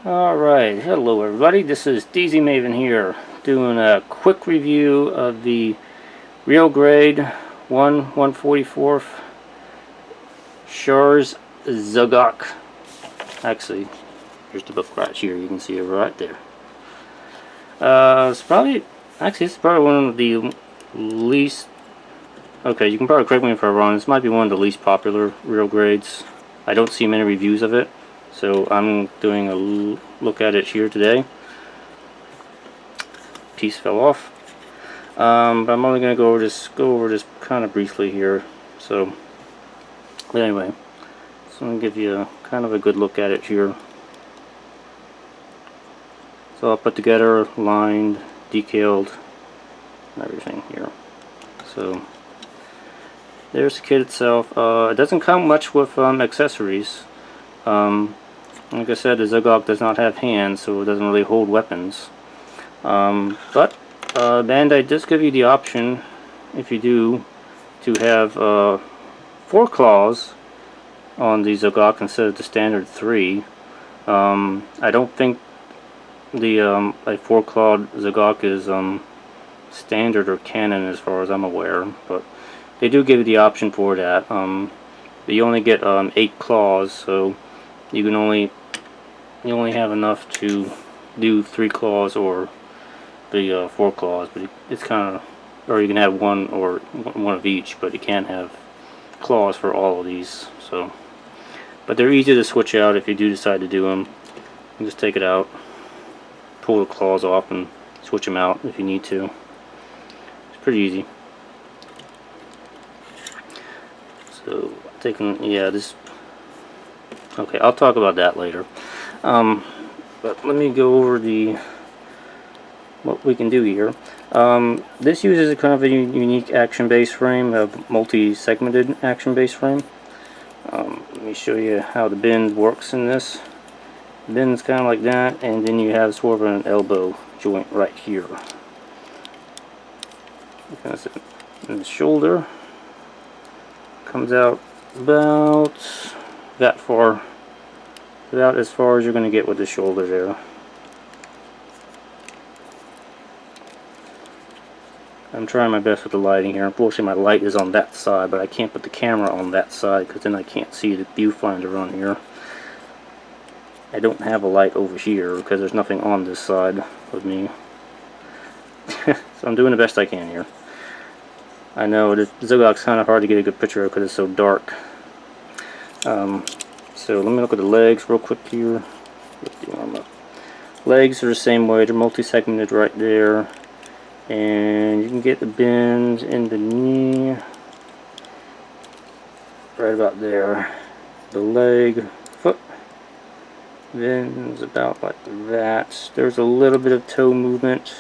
Alright, hello everybody, this is DZ Maven here, doing a quick review of the real grade 1/144 Char's HGUC. Actually, here's the book right here, you can see it right there. It's probably one of the least, okay, you can probably correct me if I'm wrong, this might be one of the least popular real grades. I don't see many reviews of it. So I'm doing a look at it here today. Piece fell off, but I'm only going to go over this kind of briefly here. So, but anyway, so I'm going to give you kind of a good look at it here. So I'll put together, lined, decaled, and everything here. So there's the kit itself. It doesn't come much with accessories. Like I said, the HGUC does not have hands, so it doesn't really hold weapons. But Bandai does give you the option, if you do, to have 4 claws on the HGUC instead of the standard 3. I don't think the a 4-clawed HGUC is standard or canon as far as I'm aware, but they do give you the option for that. But you only get 8 claws, so you only have enough to do 3 claws or the 4 claws, but it's kind of, or you can have one of each, but you can't have claws for all of these. So, but they're easy to switch out if you do decide to do them. You just take it out, pull the claws off, and switch them out if you need to. It's pretty easy. So, okay, I'll talk about that later. But let me go over what we can do here. This uses a kind of a unique action base frame, a multi-segmented action base frame. Let me show you how the bend works in this. The bend's kind of like that, and then you have sort of an elbow joint right here. And the shoulder comes out about that far. About as far as you're going to get with the shoulder there. I'm trying my best with the lighting here. Unfortunately my light is on that side, but I can't put the camera on that side because then I can't see the viewfinder on here. I don't have a light over here because there's nothing on this side of me. So I'm doing the best I can here. I know the HGUC's kind of hard to get a good picture of because it's so dark. So let me look at the legs real quick here. Lift the arm up. Legs are the same way, they're multi-segmented right there. And you can get the bend in the knee right about there. The leg, foot, bends about like that. There's a little bit of toe movement.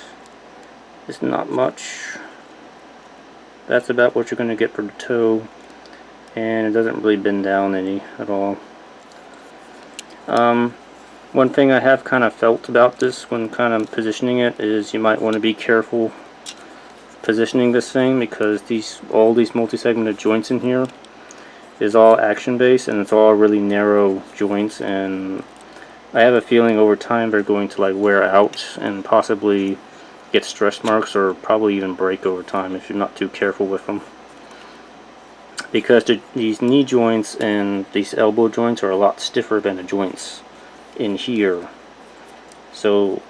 It's not much. That's about what you're going to get for the toe. And it doesn't really bend down any at all. One thing I have kind of felt about this when kind of positioning it is you might want to be careful positioning this thing because all these multi-segmented joints in here is all action based and it's all really narrow joints, and I have a feeling over time they're going to like wear out and possibly get stretch marks or probably even break over time if you're not too careful with them. Because these knee joints and these elbow joints are a lot stiffer than the joints in here. So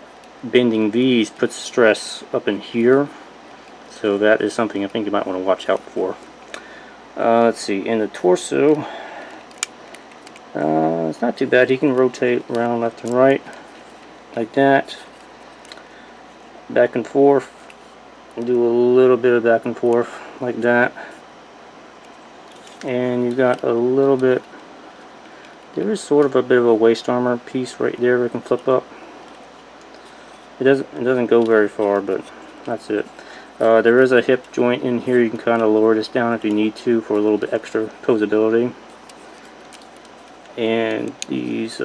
bending these puts stress up in here. So that is something I think you might want to watch out for. Let's see, in the torso, it's not too bad. He can rotate around left and right like that. Back and forth. Do a little bit of back and forth like that. And you've got a little bit, there is sort of a bit of a waist armor piece right there we can flip up. It doesn't go very far, but that's it. There is a hip joint in here. You can kind of lower this down if you need to for a little bit extra posability. And these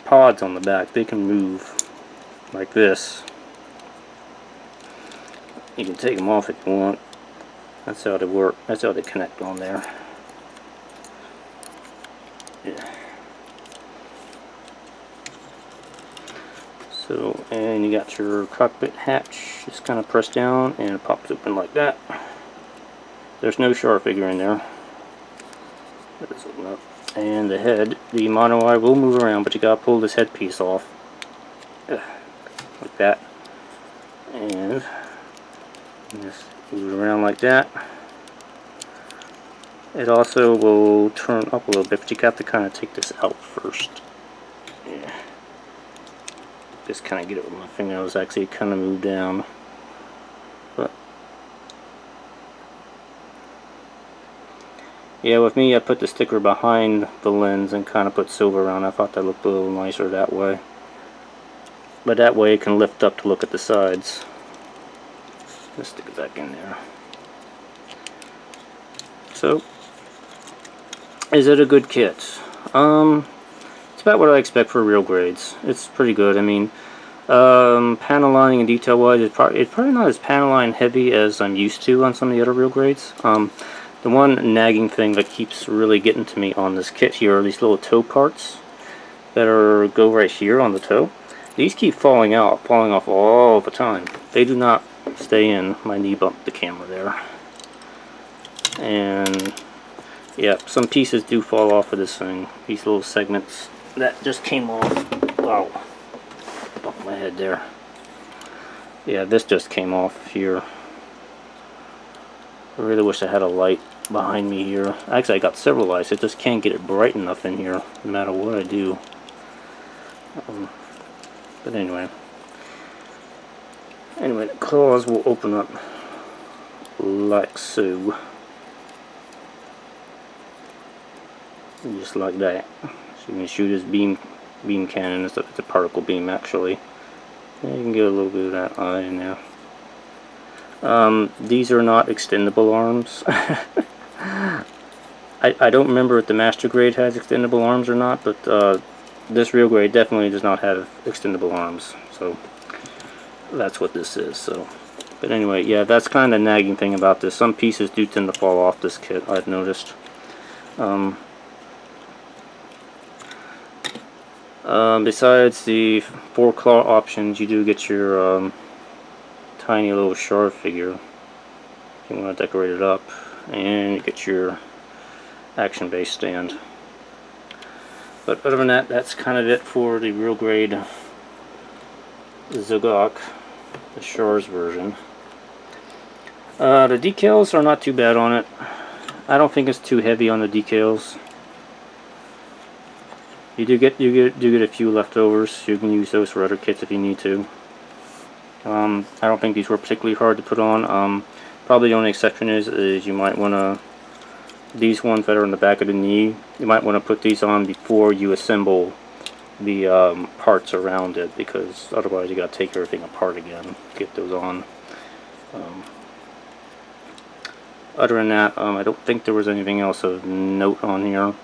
pods on the back, they can move like this. You can take them off if you want. That's how they work. That's how they connect on there. Yeah. So, and you got your cockpit hatch, just kind of press down and it pops open like that. There's no Char figure in there. And the head, the mono eye will move around, but you gotta pull this headpiece off. Like that. And just move it around like that. It also will turn up a little bit, but you got to kind of take this out first. Yeah. Just kind of get it with my fingernails, actually kind of move down. But yeah, with me I put the sticker behind the lens and kind of put silver around. I thought that looked a little nicer that way. But that way it can lift up to look at the sides. Let's stick it back in there. So, is it a good kit? It's about what I expect for real grades. It's pretty good. I mean, panel lining and detail wise, it's probably not as panel line heavy as I'm used to on some of the other real grades. The one nagging thing that keeps really getting to me on this kit here are these little toe parts that go right here on the toe. These keep falling off all the time. They do not stay in. My knee bumped the camera there. And yeah, some pieces do fall off of this thing. These little segments that just came off. Wow, bumped my head there. Yeah, this just came off here. I really wish I had a light behind me here. Actually, I got several lights. I just can't get it bright enough in here, no matter what I do. But anyway, the claws will open up like so. Just like that. So you can shoot his beam cannon. It's a particle beam actually. And you can get a little bit of that eye in there. These are not extendable arms. I don't remember if the master grade has extendable arms or not, but this real grade definitely does not have extendable arms. So that's what this is. So, but anyway, yeah, that's kind of the nagging thing about this. Some pieces do tend to fall off this kit, I've noticed. Besides the 4 claw options, you do get your tiny little Char figure if you want to decorate it up, and you get your action base stand. But other than that, that's kind of it for the real grade HGUC, the Char's version. The decals are not too bad on it. I don't think it's too heavy on the decals. You do get a few leftovers. You can use those for other kits if you need to. I don't think these were particularly hard to put on. Probably the only exception is you might want to, these ones that are in the back of the knee, you might want to put these on before you assemble the parts around it, because otherwise you got to take everything apart again to get those on. Other than that, I don't think there was anything else of note on here.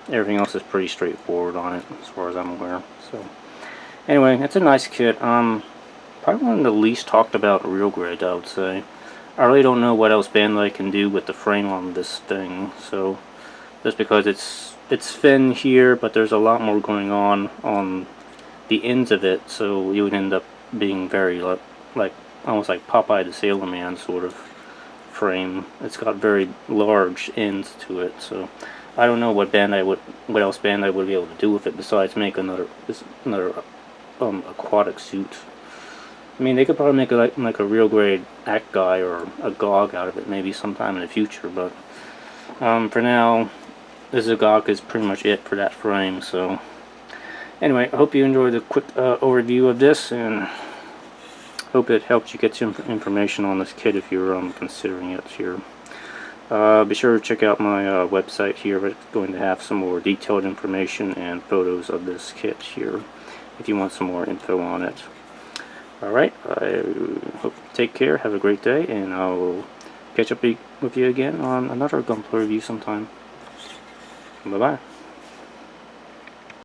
Everything else is pretty straightforward on it as far as I'm aware. So anyway, it's a nice kit. Probably one of the least talked about real grade, I would say. I really don't know what else Bandai can do with the frame on this thing. So just because it's thin here, but there's a lot more going on the ends of it, so you would end up being very like almost like Popeye the Sailor Man sort of frame. It's got very large ends to it, so I don't know what else Bandai would be able to do with it besides make another aquatic suit. I mean, they could probably make like a real grade act guy or a GOG out of it maybe sometime in the future, but for now, this HGUC is pretty much it for that frame. So anyway, I hope you enjoyed the quick overview of this, and hope it helped you get some information on this kit if you're considering it here. Be sure to check out my website here. It's going to have some more detailed information and photos of this kit here if you want some more info on it. Alright, I hope you take care, have a great day, and I'll catch up with you again on another Gunpla review sometime. Bye bye.